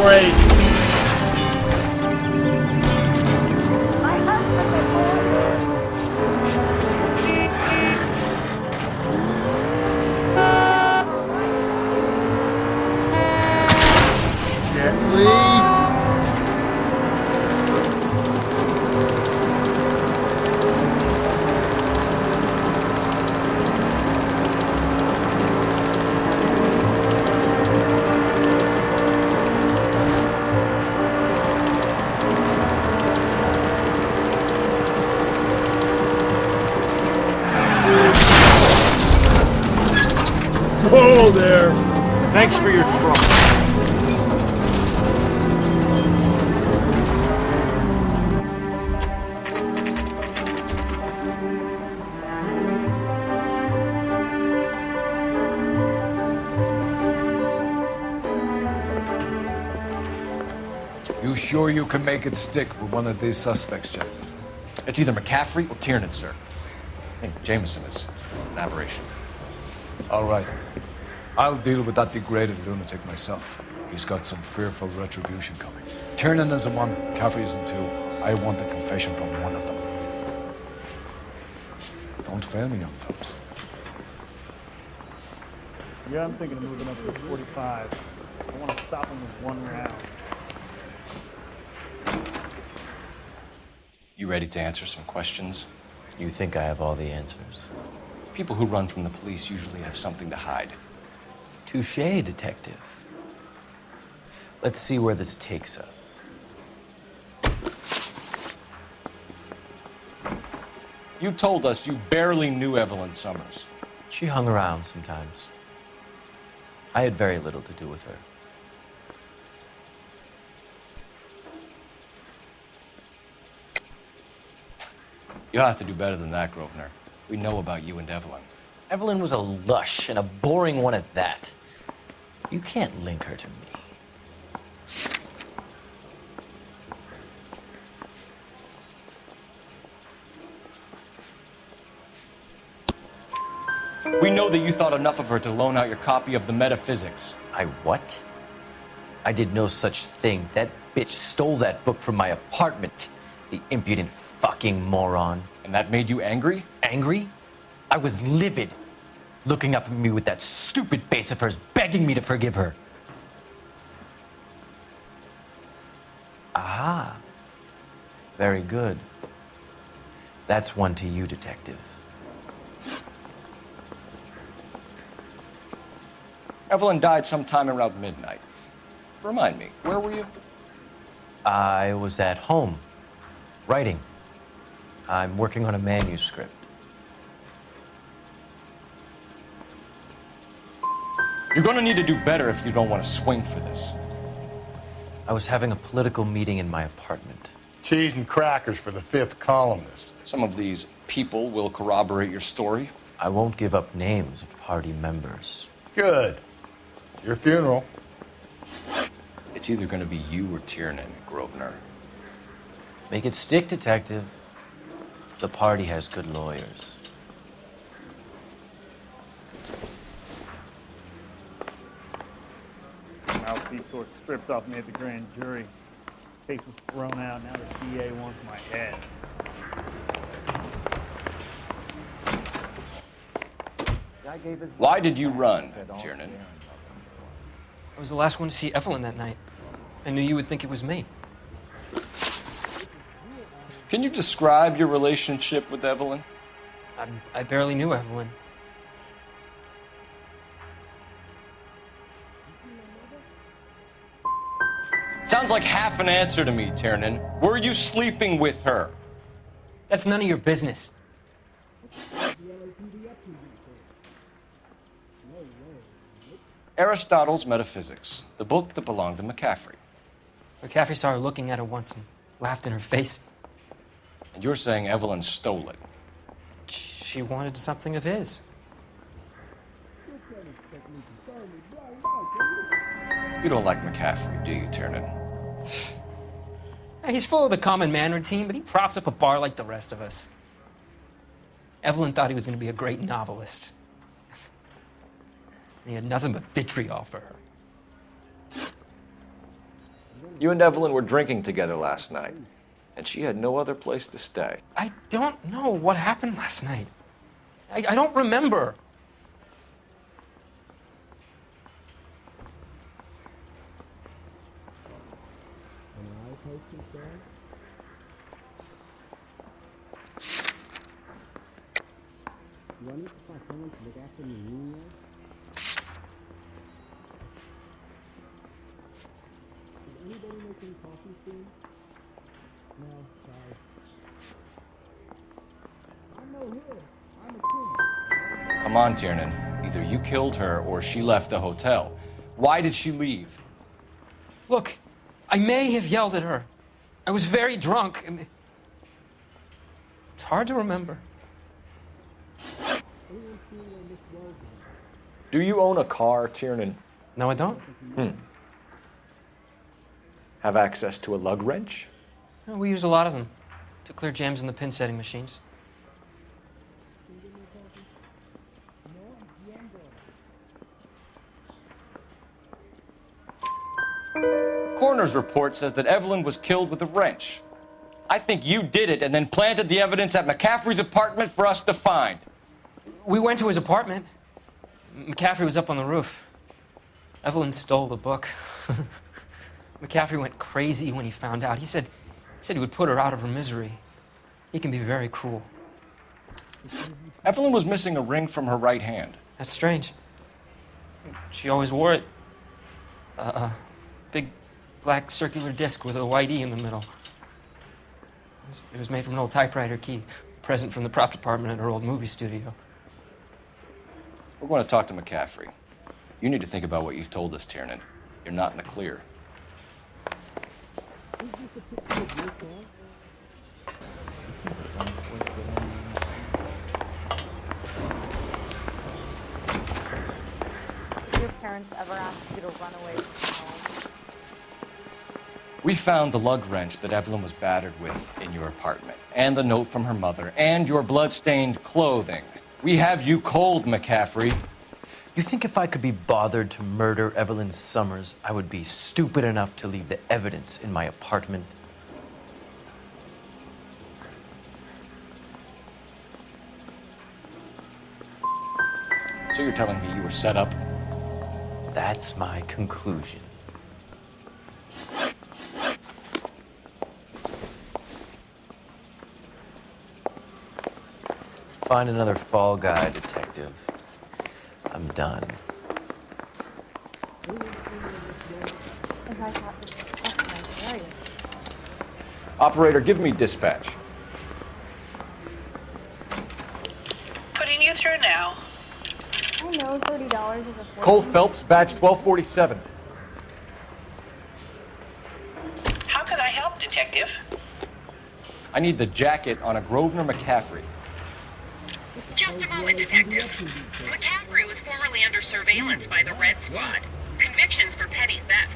great. Whoa there! Thanks for your trouble. You sure you can make it stick with one of these suspects, Jack? It's either McCaffrey or Tiernan, sir. I think Jameson is an aberration. All right. I'll deal with that degraded lunatic myself. He's got some fearful retribution coming. Tiernan isn't one, McCaffrey isn't two. I want a confession from one of them. Don't fail me, young Phelps. Yeah, I'm thinking of moving up to 45. I want to stop him with one round. You ready to answer some questions? You think I have all the answers? People who run from the police usually have something to hide. Touché, detective. Let's see where this takes us. You told us you barely knew Evelyn Summers. She hung around sometimes. I had very little to do with her. You'll have to do better than that, Grosvenor. We know about you and Evelyn. Evelyn was a lush, and a boring one at that. You can't link her to me. We know that you thought enough of her to loan out your copy of the Metaphysics. I what? I did no such thing. That bitch stole that book from my apartment. The impudent fucking moron. And that made you angry? Angry? I was livid. Looking up at me with that stupid face of hers, begging me to forgive her. Ah. Very good. That's one to you, detective. Evelyn died sometime around midnight. Remind me, where were you? I was at home, writing. I'm working on a manuscript. You're gonna need to do better if you don't want to swing for this. I was having a political meeting in my apartment. Cheese and crackers for the fifth columnist. Some of these people will corroborate your story. I won't give up names of party members. Good. Your funeral. It's either gonna be you or Tiernan, Grosvenor. Make it stick, detective. The party has good lawyers. Mouthpiece sort of stripped off me at the grand jury. Case was thrown out. Now the DA wants my head. Why did you run, Tiernan? I was the last one to see Evelyn that night. I knew you would think it was me. Can you describe your relationship with Evelyn? I barely knew Evelyn. Sounds like half an answer to me, Tiernan. Were you sleeping with her? That's none of your business. Aristotle's Metaphysics, the book that belonged to McCaffrey. McCaffrey saw her looking at her once and laughed in her face. And you're saying Evelyn stole it. She wanted something of his. You don't like McCaffrey, do you, Tiernan? He's full of the common man routine, but he props up a bar like the rest of us. Evelyn thought he was going to be a great novelist. He had nothing but vitriol for her. You and Evelyn were drinking together last night, and she had no other place to stay. I don't know what happened last night. I don't remember. Come on, Tiernan. Either you killed her or she left the hotel. Why did she leave? Look, I may have yelled at her. I was very drunk. I mean, it's hard to remember. Do you own a car, Tiernan? No, I don't. Have access to a lug wrench? No, we use a lot of them to clear jams in the pin setting machines. Coroner's report says that Evelyn was killed with a wrench. I think you did it and then planted the evidence at McCaffrey's apartment for us to find. We went to his apartment. McCaffrey was up on the roof. Evelyn stole the book. McCaffrey went crazy when he found out. He said he would put her out of her misery. He can be very cruel. Evelyn was missing a ring from her right hand. That's strange. She always wore it. Big black circular disc with a white E in the middle. It was made from an old typewriter key, present from the prop department at her old movie studio. We're going to talk to McCaffrey. You need to think about what you've told us, Tiernan. You're not in the clear. Did your parents ever ask you to run away from home? We found the lug wrench that Evelyn was battered with in your apartment, and the note from her mother, and your blood-stained clothing. We have you cold, McCaffrey. You think if I could be bothered to murder Evelyn Summers, I would be stupid enough to leave the evidence in my apartment? So you're telling me you were set up? That's my conclusion. Find another fall guy, detective. I'm done. And I thought this was such a nice area. Operator, give me dispatch. Putting you through now. I know $30 is a Cole Phelps, badge 1247. How can I help, Detective? I need the jacket on a Grosvenor McCaffrey. Just a moment, Detective. McCaffrey was formerly under surveillance by the Red Squad. Convictions for petty theft.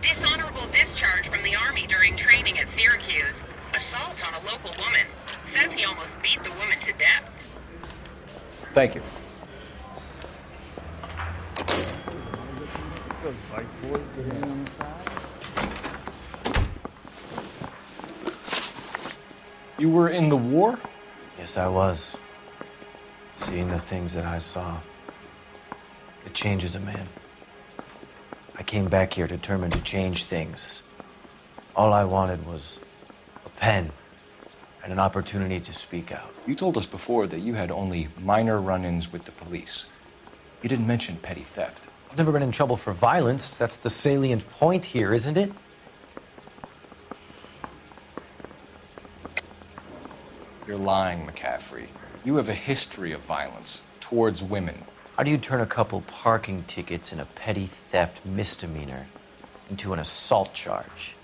Dishonorable discharge from the Army during training at Syracuse. Assault on a local woman. Says he almost beat the woman to death. Thank you. Those vice boys get in on the side. You were in the war? Yes, I was. Seeing the things that I saw, it changes a man. I came back here determined to change things. All I wanted was a pen and an opportunity to speak out. You told us before that you had only minor run-ins with the police. You didn't mention petty theft. I've never been in trouble for violence. That's the salient point here, isn't it? You're lying, McCaffrey. You have a history of violence towards women. How do you turn a couple parking tickets and a petty theft misdemeanor into an assault charge?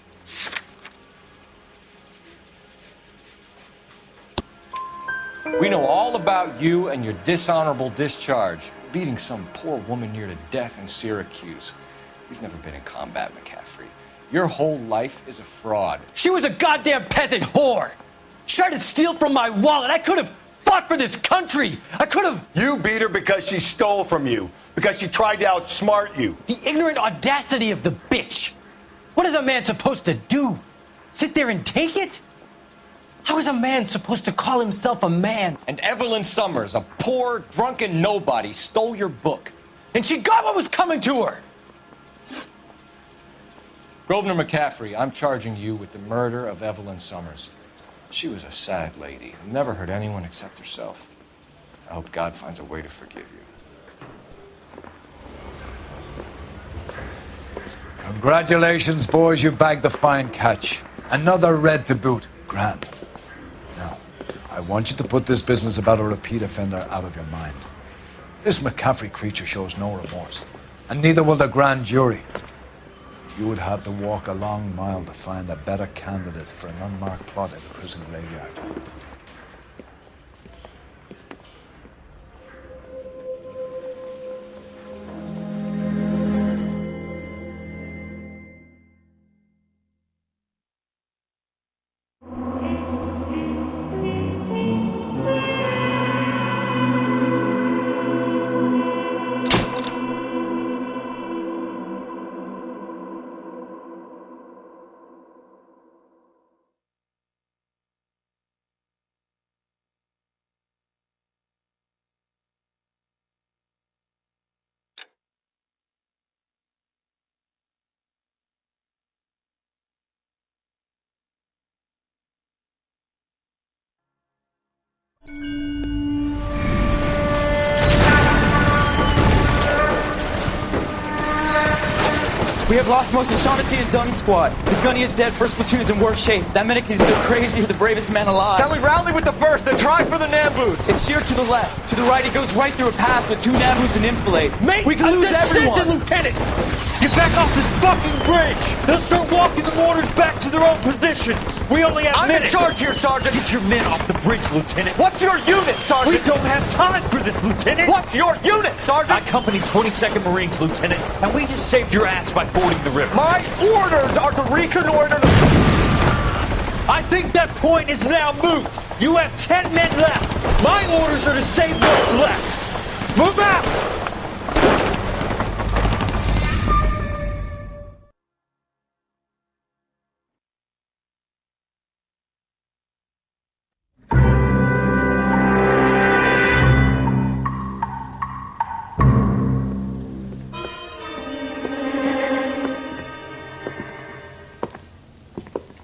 We know all about you and your dishonorable discharge, beating some poor woman near to death in Syracuse. You've never been in combat, McCaffrey. Your whole life is a fraud. She was a goddamn peasant whore! She tried to steal from my wallet. I could have fought for this country. I could have... You beat her because she stole from you, because she tried to outsmart you. The ignorant audacity of the bitch. What is a man supposed to do? Sit there and take it? How is a man supposed to call himself a man? And Evelyn Summers, a poor, drunken nobody, stole your book. And she got what was coming to her! Grosvenor McCaffrey, I'm charging you with the murder of Evelyn Summers. She was a sad lady who never hurt anyone except herself. I hope God finds a way to forgive you. Congratulations, boys, you bagged the fine catch. Another red to boot. Grand. Now, I want you to put this business about a repeat offender out of your mind. This McCaffrey creature shows no remorse, and neither will the grand jury. You would have to walk a long mile to find a better candidate for an unmarked plot in the prison graveyard. We have lost most of Shaughnessy and Dunn's squad. The gunny is dead, first platoon is in worse shape. That medic is either crazy or the bravest man alive. Then we rally with the first and try for the Nambus. It's sheer to the left. To the right, it goes right through a pass with 2 Nambus and enfilade. Mate, we can lose everyone. Lieutenant, get back off this fucking bridge. They'll start walking the mortars back to their own positions. We only have minutes. I'm in charge here, Sergeant. Get your men off the bridge, Lieutenant. What's your unit, Sergeant? We don't have time for this, Lieutenant. What's your unit, Sergeant? I company 22nd Marines, Lieutenant, and we just saved your ass by fording the river. My orders are to reconnoiter the... I think that point is now moot. You have 10 men left. My orders are to save what's left. Move out!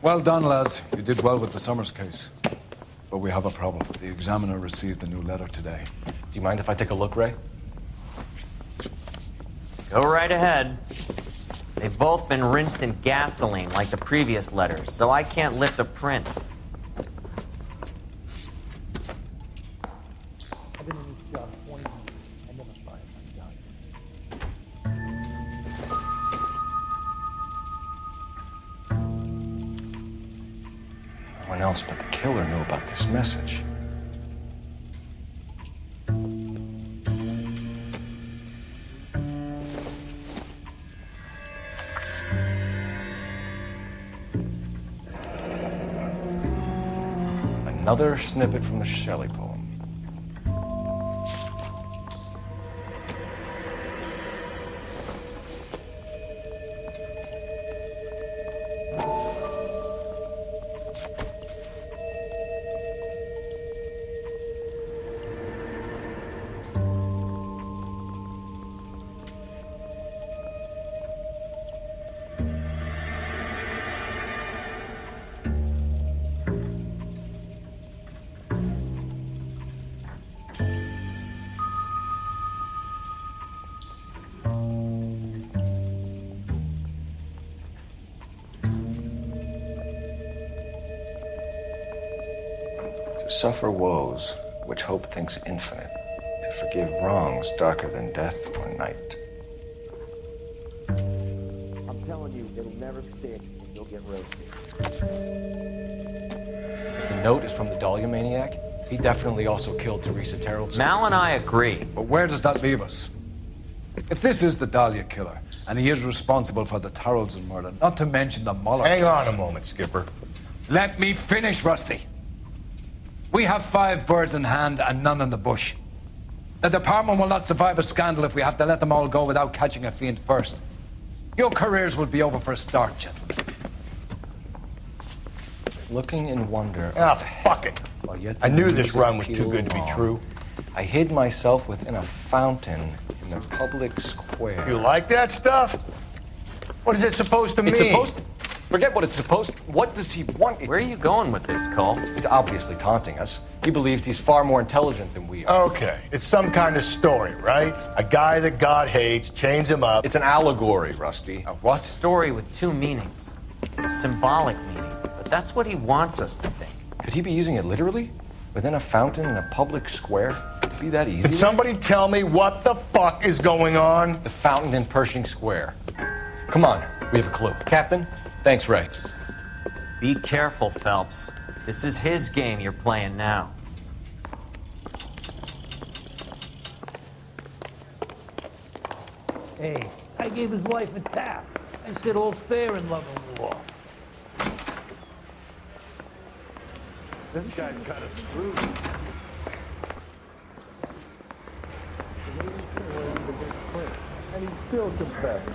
Well done, lads. You did well with the Summers case. But we have a problem. The examiner received a new letter today. Do you mind if I take a look, Ray? Go right ahead. They've both been rinsed in gasoline like the previous letters, so I can't lift a print. I've been in this job 20 years. I never fired my gun. No one else but the killer knew about this message. Another snippet from the Shelley poem. To suffer woes which hope thinks infinite, to forgive wrongs darker than death or night. I'm telling you, it'll never stick and you'll get roasted. If the note is from the Dahlia maniac, he definitely also killed Teresa Terrell's. Mal and I agree. But where does that leave us? If this is the Dahlia killer, and he is responsible for the Tarrelson murder, not to mention the Muller Hang case. on a moment, Skipper. Let me finish, Rusty. We have 5 birds in hand and none in the bush. The department will not survive a scandal if we have to let them all go without catching a fiend first. Your careers would be over for a start, gentlemen. Looking in wonder. Ah, fuck it. I knew this run was too good to be true. I hid myself within a fountain in the public square. You like that stuff? What is it supposed to mean? It's supposed to... Forget what it's supposed to... What does he want it Where are you going with this, Cole? He's obviously taunting us. He believes he's far more intelligent than we are. Okay, it's some kind of story, right? A guy that God hates, chains him up. It's an allegory, Rusty. A what? Story with two meanings. A symbolic meaning. But that's what he wants us to think. Could he be using it literally? Within a fountain in a public square? Could it be that easy? Can somebody tell me what the fuck is going on? The fountain in Pershing Square. Come on, we have a clue. Captain? Thanks, Ray. Be careful, Phelps. This is his game you're playing now. Hey, I gave his wife a tap. I said all's fair in love and war. This guy's kind of screwed. And he still confessed.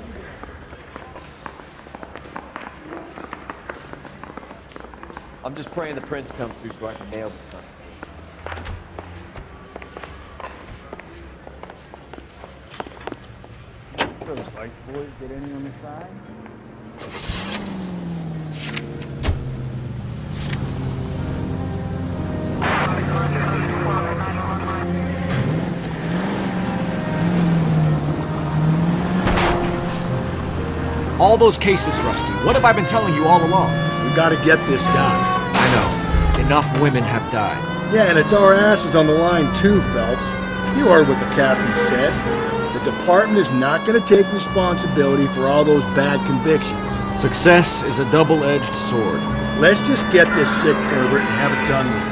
I'm just praying the prince comes through so I can nail the son. Those Vice boys get any on the side? All those cases, Rusty. What have I been telling you all along? We gotta get this guy. I know. Enough women have died. Yeah, and it's our asses on the line too, Phelps. You heard what the captain said. The department is not gonna take responsibility for all those bad convictions. Success is a double-edged sword. Let's just get this sick pervert and have it done with.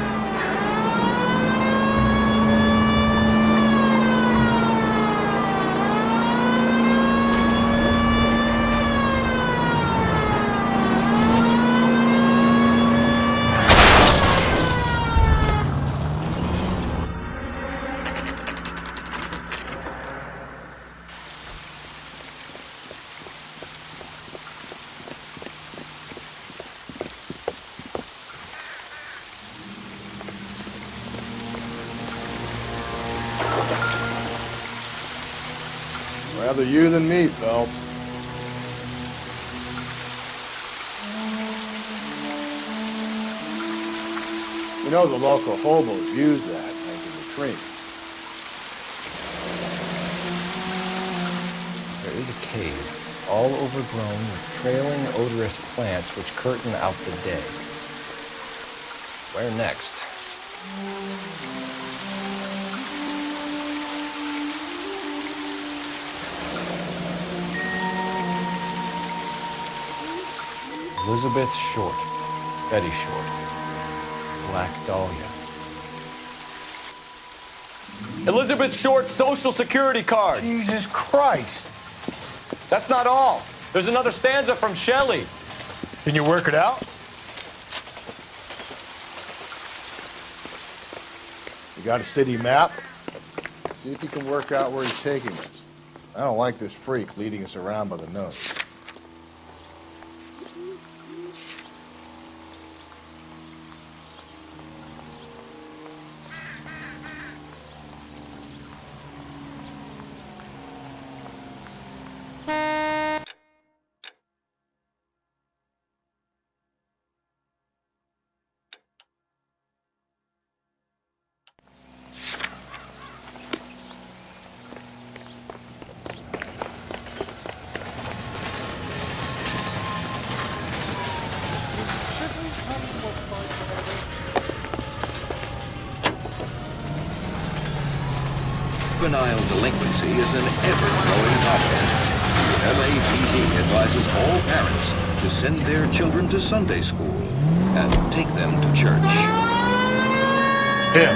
Rather you than me, Phelps. You know the local hobos use that making the cream. There is a cave, all overgrown with trailing, odorous plants which curtain out the day. Where next? Elizabeth Short, Betty Short, Black Dahlia. Elizabeth Short's Social Security card. Jesus Christ. That's not all. There's another stanza from Shelley. Can you work it out? You got a city map? See if you can work out where he's taking us. I don't like this freak leading us around by the nose. Juvenile delinquency is an ever-growing topic. The LAPD advises all parents to send their children to Sunday school and take them to church. Him.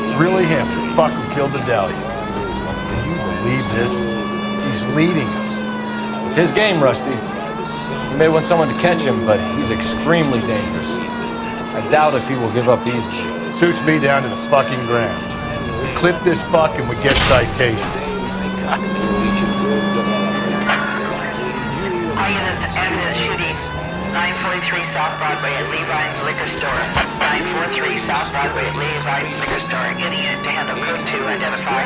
It's really him. The fuck who killed the Dahlia. Can you believe this? He's leading us. It's his game, Rusty. You may want someone to catch him, but he's extremely dangerous. I doubt if he will give up easily. Suits me down to the fucking ground. Clip this fuck and we get citation. Evidence shooting 943 South Broadway at Levine's Liquor Store. 943 South Broadway at Levine's Liquor Store. Getting in to handle code 2, identify.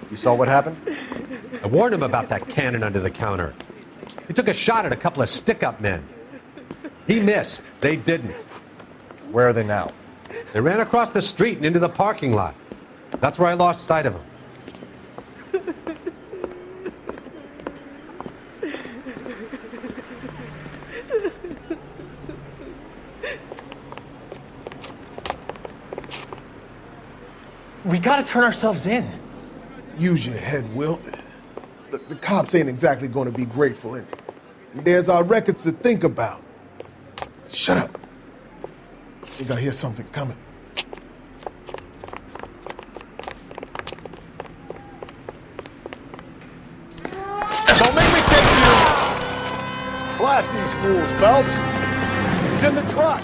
You saw what happened? I warned him about that cannon under the counter. He took a shot at a couple of stick-up men. He missed. They didn't. Where are they now? They ran across the street and into the parking lot. That's where I lost sight of them. We gotta turn ourselves in. Use your head, Wilt. The cops ain't exactly going to be grateful, and there's our records to think about. Shut up. I think I hear something coming. Don't make me chase you! Blast these fools, Phelps. He's in the truck.